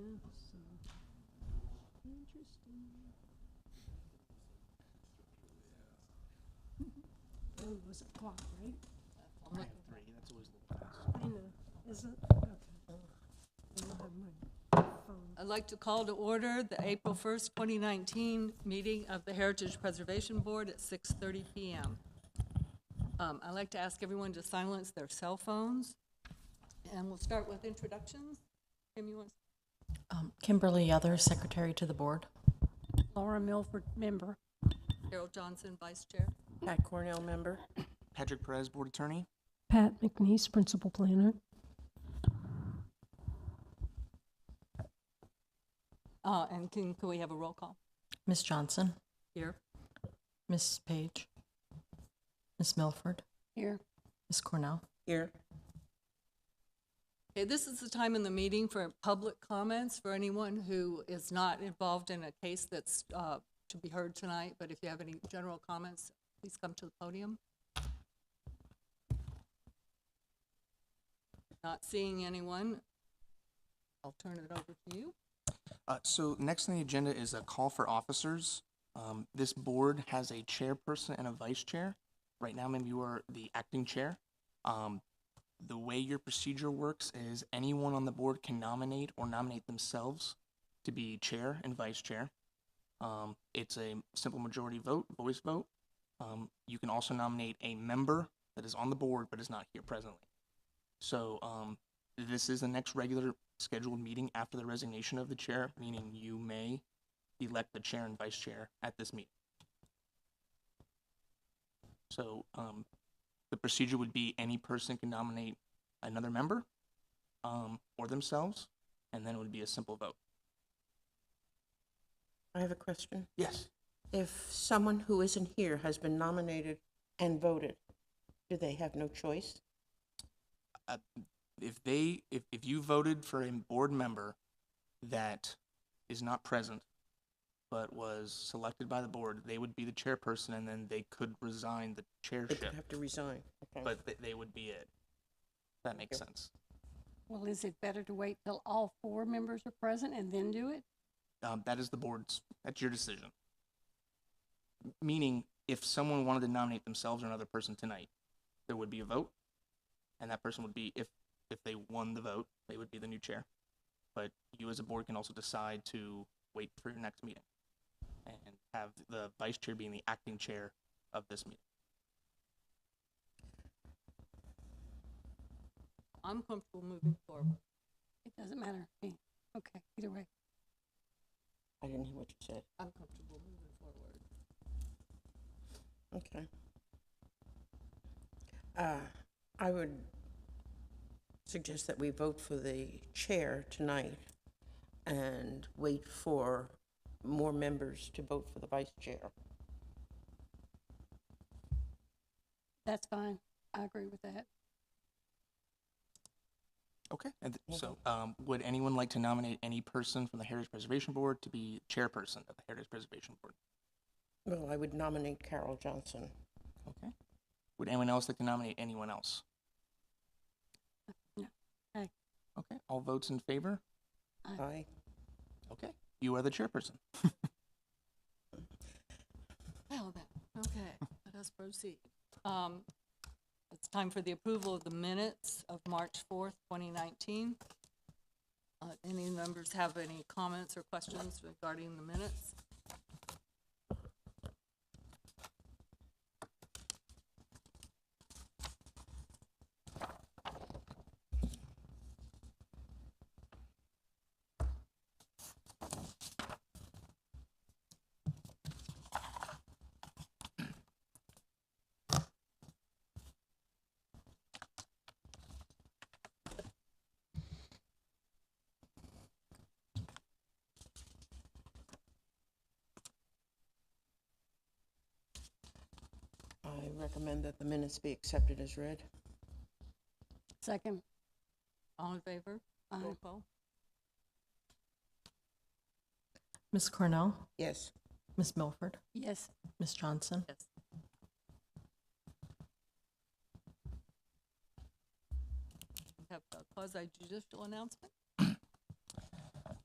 so interesting. Oh, it was a clock, right? I have 3. That's always a little fast. I know. Is it? Okay. I don't have my phone. I'd like to call to order the April 1st, 2019 meeting of the Heritage Preservation Board at 6:30 p.m. I'd like to ask everyone to silence their cell phones, and we'll start with introductions. Kim, you want Kimberly Yothers, Secretary to the Board. Laura Milford, member. Carol Johnson, Vice Chair. Pat Cornell, member. Patrick Perez, Board Attorney. Pat McNeese, principal planner. And can we have a roll call? Ms. Johnson, Here. Ms. Page, Ms. Milford, Here. Ms. Cornell. Here. Okay, this is the time in the meeting for public comments for anyone who is not involved in a case that's to be heard tonight, but if you have any general comments, please come to the podium. Not seeing anyone, I'll turn it over to you. So next on the agenda is a call for officers. This board has a chairperson and a vice chair. Right now, maybe you are the acting chair. The way your procedure works is anyone on the board can nominate or nominate themselves to be chair and vice chair. It's a simple majority vote, voice vote. You can also nominate a member that is on the board but is not here presently. So this is the next regular scheduled meeting after the resignation of the chair, meaning you may elect the chair and vice chair at this meeting. So the procedure would be any person can nominate another member or themselves, and then it would be a simple vote. I have a question. Yes. If someone who isn't here has been nominated and voted, do they have no choice? If you voted for a board member that is not present but was selected by the board, they would be the chairperson, and then they could resign the They chairship, could have to resign. Okay. but they would be it. That makes sense. Well, is it better to wait till all 4 members are present and then do it? That is the board's, that's your decision. Meaning, if someone wanted to nominate themselves or another person tonight, there would be a vote, and that person would be, if they won the vote, they would be the new chair. But you as a board can also decide to wait for your next meeting and have the vice chair being the acting chair of this meeting. I'm comfortable moving forward. It doesn't matter to me. Okay, either way. I didn't hear what you said. I'm comfortable moving forward. Okay. I would suggest that we vote for the chair tonight and wait for more members to vote for the vice chair. That's fine. I agree with that. Okay. And so would anyone like to nominate any person from the Heritage Preservation Board to be chairperson of the Heritage Preservation Board? Well, I would nominate Carol Johnson. Okay. Would anyone else like to nominate anyone else? No. Aye. Okay. All votes in favor? Aye. Okay. You are the chairperson. Well then, okay, let us proceed. It's time for the approval of the minutes of March 4th, 2019. Any members have any comments or questions regarding the minutes? I recommend that the minutes be accepted as read. Second. All in favor? Aye. Roll call. Ms. Cornell, Yes. Ms. Milford, Yes. Ms. Johnson, Yes. We have a quasi-judicial announcement.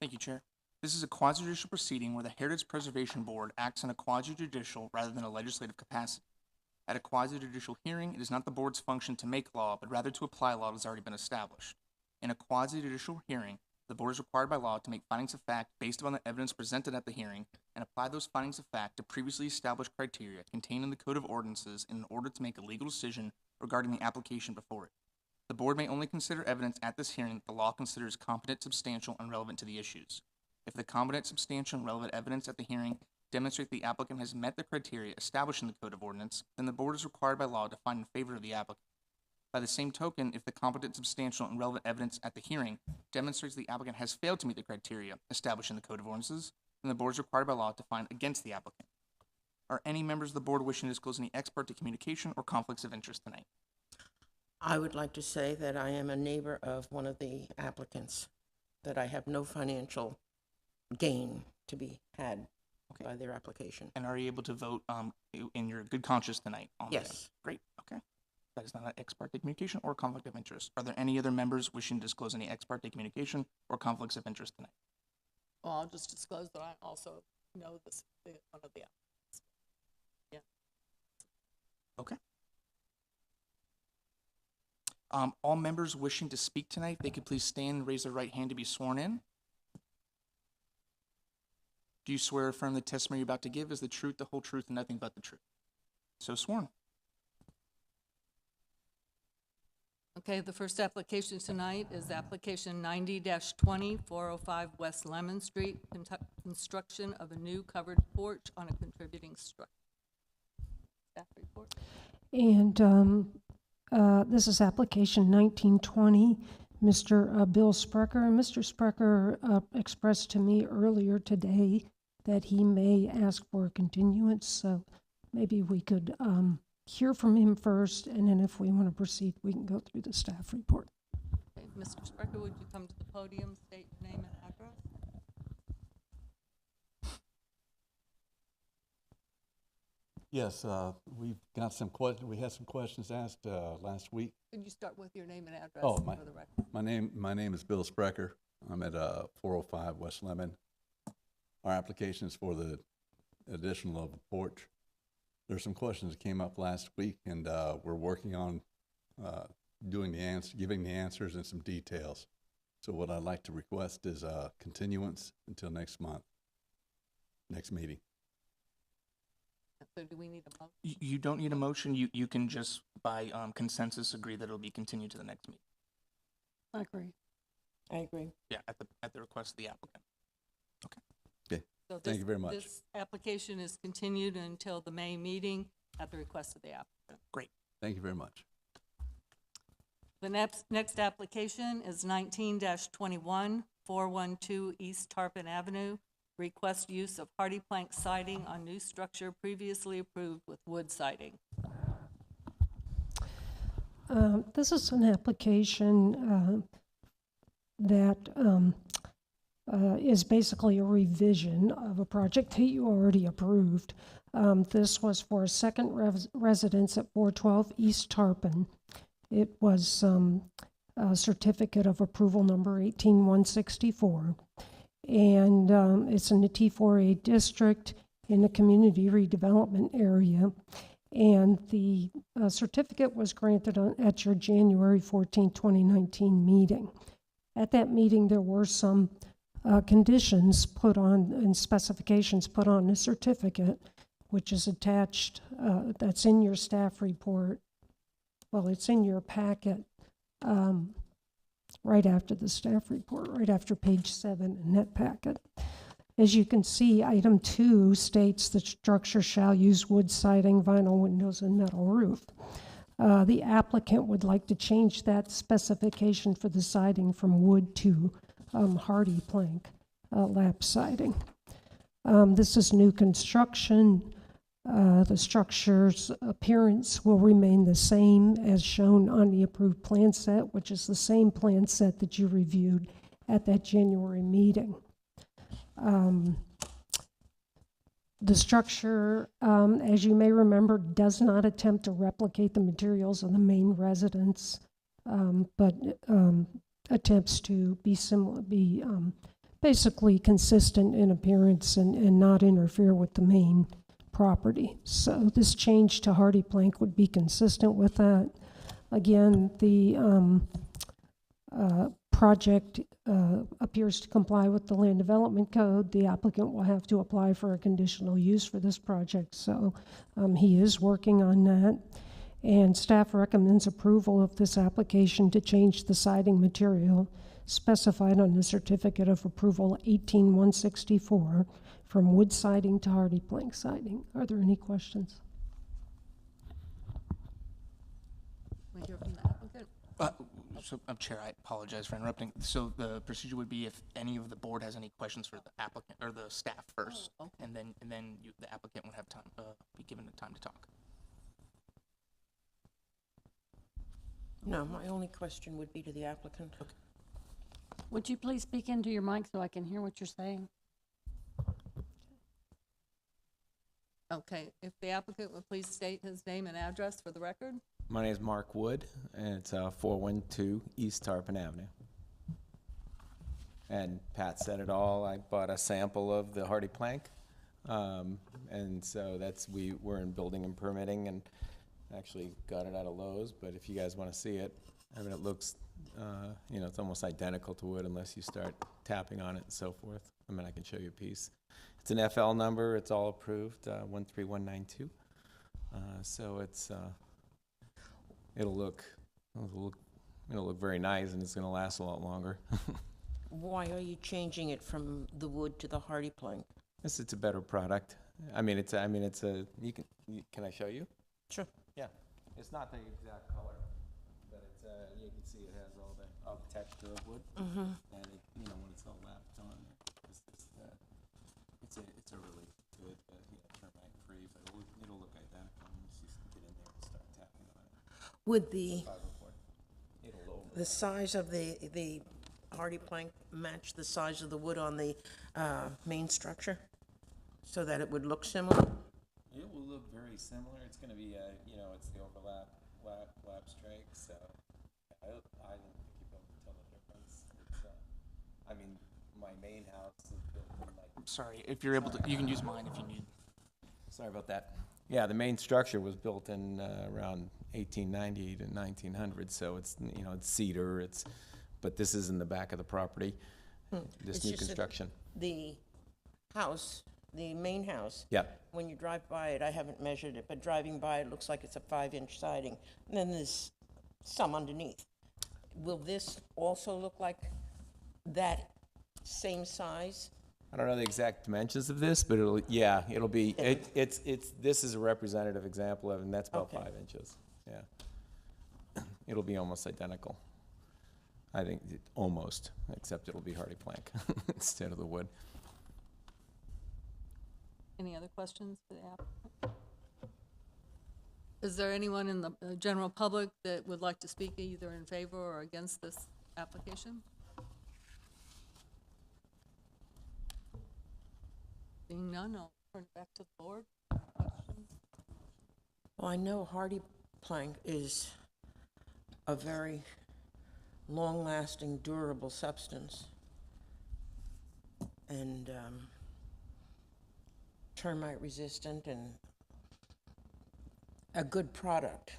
Thank you, Chair. This is a quasi-judicial proceeding where the Heritage Preservation Board acts in a quasi-judicial rather than a legislative capacity. At a quasi-judicial hearing, it is not the board's function to make law, but rather to apply law that has already been established. In a quasi-judicial hearing, the board is required by law to make findings of fact based upon the evidence presented at the hearing and apply those findings of fact to previously established criteria contained in the Code of Ordinances in order to make a legal decision regarding the application before it. The board may only consider evidence at this hearing that the law considers competent, substantial, and relevant to the issues. If the competent, substantial, and relevant evidence at the hearing demonstrate the applicant has met the criteria established in the Code of Ordinance, then the board is required by law to find in favor of the applicant. By the same token, if the competent, substantial, and relevant evidence at the hearing demonstrates the applicant has failed to meet the criteria established in the Code of Ordinances, then the board is required by law to find against the applicant. Are any members of the board wishing to disclose any ex parte communication or conflicts of interest tonight? I would like to say that I am a neighbor of one of the applicants, that I have no financial gain to be had by their application. And are you able to vote in your good conscience tonight on the item? Yes. Great, okay. That is not an ex parte communication or conflict of interest. Are there any other members wishing to disclose any ex parte communication or conflicts of interest tonight? Well, I'll just disclose that I also know one of the applicants. Yeah. Okay. All members wishing to speak tonight, they could please stand and raise their right hand to be sworn in. Do you swear or affirm the testimony you're about to give is the truth, the whole truth, and nothing but the truth? So sworn. Okay, the first application tonight is application 90-20, 405 West Lemon Street, construction of a new covered porch on a contributing structure. Staff report. And this is application 1920, Mr. Bill Sprecher. And Mr. Sprecher expressed to me earlier today that he may ask for a continuance, so maybe we could hear from him first, and then if we want to proceed, we can go through the staff report. Okay, Mr. Sprecher, would you come to the podium, state your name and address? Yes, we've got some questions. We had some questions asked last week. Could you start with your name and address Oh, for the record? my name is Bill Sprecher. I'm at 405 West Lemon. Our application is for the additional of a porch. There's some questions that came up last week, and we're working on giving the answers and some details. So what I'd like to request is a continuance until next month, next meeting. So do we need a motion? You don't need a motion. You can just, by consensus, agree that it'll be continued to the next meeting. I agree. I agree. Yeah, at the request of the applicant. So Thank you very much. This application is continued until the May meeting at the request of the applicant. Great. Thank you very much. The next application is 19-21, 412 East Tarpon Avenue. Request use of hardy plank siding on new structure previously approved with wood siding. This is an application that is basically a revision of a project that you already approved. This was for a second residence at 412 East Tarpon. It was a certificate of approval number 18164. And it's in the T4A district in the community redevelopment area. And the certificate was granted at your January 14, 2019 meeting. At that meeting, there were some conditions put on and specifications put on the certificate, which is attached, that's in your staff report. Well, it's in your packet right after the staff report, right after page 7 in that packet. As you can see, item 2 states the structure shall use wood siding, vinyl windows, and metal roof. The applicant would like to change that specification for the siding from wood to hardy plank lap siding. This is new construction. The structure's appearance will remain the same as shown on the approved plan set, which is the same plan set that you reviewed at that January meeting. The structure, as you may remember, does not attempt to replicate the materials of the main residence, but attempts to be basically consistent in appearance and not interfere with the main property. So this change to hardy plank would be consistent with that. Again, the project appears to comply with the land development code. The applicant will have to apply for a conditional use for this project, so he is working on that. And staff recommends approval of this application to change the siding material specified on the certificate of approval 18164 from wood siding to hardy plank siding. Are there any questions? We hear from the applicant. So, Chair, I apologize for interrupting. So the procedure would be if any of the board has any questions for the applicant or the staff first, Oh, okay. and then the applicant would have time, be given the time to talk. No, my only question would be to the applicant. Would you please speak into your mic so I can hear what you're saying? Okay, if the applicant would please state his name and address for the record? My name is Mark Wood, and it's 412 East Tarpon Avenue. And Pat said it all. I bought a sample of the hardy plank, and so we're in building and permitting, and actually got it out of Lowe's. But if you guys want to see it, I mean, it looks, it's almost identical to wood unless you start tapping on it and so forth. I mean, I can show you a piece. It's an FL number. It's all approved, 13192. So it's. It'll look very nice, and it's going to last a lot longer. Why are you changing it from the wood to the hardy plank? It's a better product. Can I show you? Sure. Yeah. It's not the exact color, but it's you can see it has all the texture of wood, and when it's all lapped on, it's a really good termite free, but it'll look identical once you get in there and start tapping on it. Would the size of the hardy plank match the size of the wood on the main structure, so that it would look similar? It will look very similar. It's going to be, it's the overlap lap strike, so I don't think you'll be able to tell the difference. It's, my main house is built in Sorry, if you're able to, you can use mine if you need. Sorry about that. Yeah, the main structure was built in around 1890 to 1900, so it's, it's cedar, but this is in the back of the property, this It's new just that construction. The house, the main house, Yeah. when you drive by it, I haven't measured it, but driving by it looks like it's a 5-inch siding, and then there's some underneath. Will this also look like that same size? I don't know the exact dimensions of this, but it'll be, this is a representative example of, and that's about Okay. 5 inches, yeah. It'll be almost identical. I think, almost, except it'll be hardy plank instead of the wood. Any other questions for the applicant? Is there anyone in the general public that would like to speak either in favor or against this application? Seeing none, I'll turn it back to the board. Questions? Well, I know hardy plank is a very long-lasting, durable substance, and termite resistant and a good product.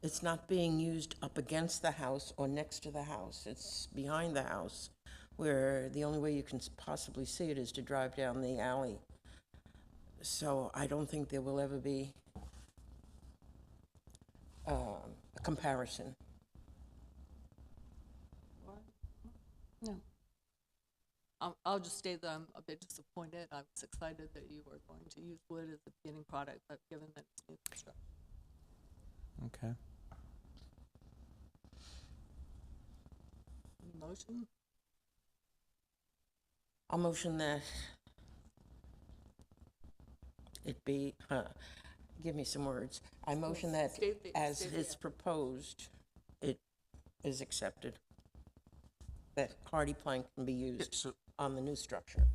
It's not being used up against the house or next to the house. It's behind the house, where the only way you can possibly see it is to drive down the alley. So I don't think there will ever be a comparison. No. I'll just state that I'm a bit disappointed. I was excited that you were going to use wood as the beginning product, but given that it's new construction. Okay. Motion? I'll motion that it be, give me some words. I motion that State the- as state the it's proposed, it is accepted. That hardy plank can be used So on the new structure.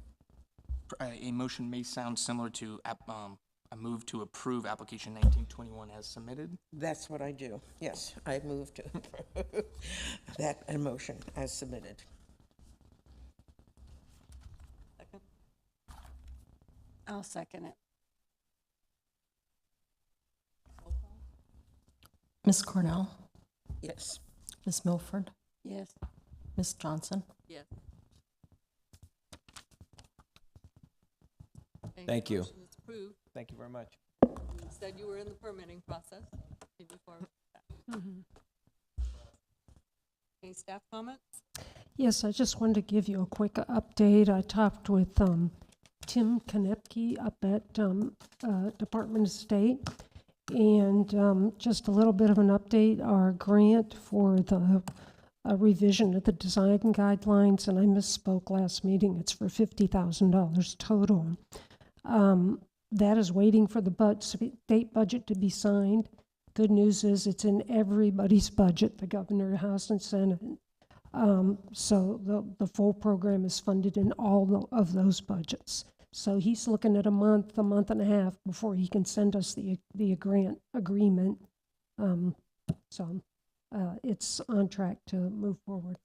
a motion may sound similar to a move to approve application 1921 as submitted. That's what I do. Yes, I move to approve that motion as submitted. I'll second it. Ms. Cornell, Yes. Ms. Milford, Yes. Ms. Johnson. Yes. Okay, Thank you. motion is approved. Thank you very much. You said you were in the permitting process. Can you forward that? Any staff comments? Yes, I just wanted to give you a quick update. I talked with Tim Konepke up at Department of State, and just a little bit of an update. Our grant for the revision of the design guidelines, and I misspoke last meeting, it's for $50,000 total. That is waiting for the state budget to be signed. Good news is it's in everybody's budget, the governor, House, and Senate. So the full program is funded in all of those budgets. So he's looking at a month and a half before he can send us the grant agreement. So it's on track to move forward.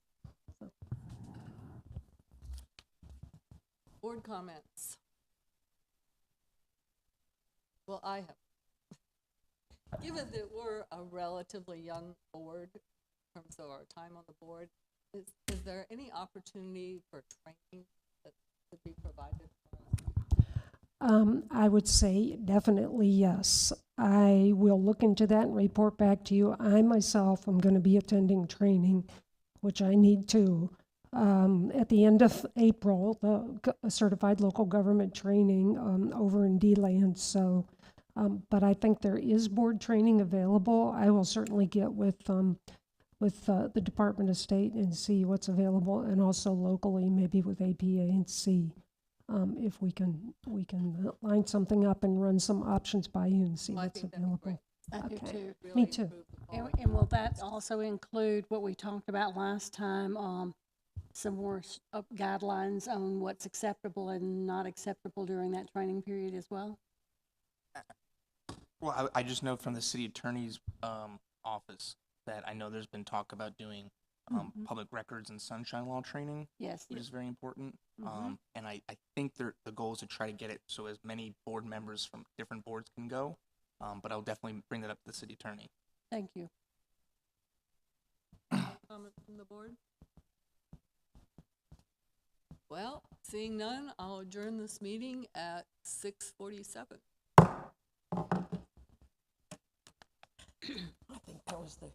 Board comments? Well, I have. Given that we're a relatively young board in terms of our time on the board, is there any opportunity for training that could be provided for us? I would say definitely yes. I will look into that and report back to you. I myself am going to be attending training, which I need to. At the end of April, the certified local government training over in D-Land. So, but I think there is board training available. I will certainly get with the Department of State and see what's available, and also locally, maybe with APA, and see if we can line something up and run some options by you and see Well, I what's think that'd be great. available. I do Okay. too. Really Me too. improve the And, quality. and will that also include what we talked about last time, some more guidelines on what's acceptable and not acceptable during that training period as well? Well, I just know from the city attorney's office that I know there's been talk about doing public records and sunshine law training, Yes. which is very important. Mhm. And I think the goal is to try to get it so as many board members from different boards can go. But I'll definitely bring that up to the city attorney. Thank you. Comments from the board? Well, seeing none, I'll adjourn this meeting at 6:47. I think that was the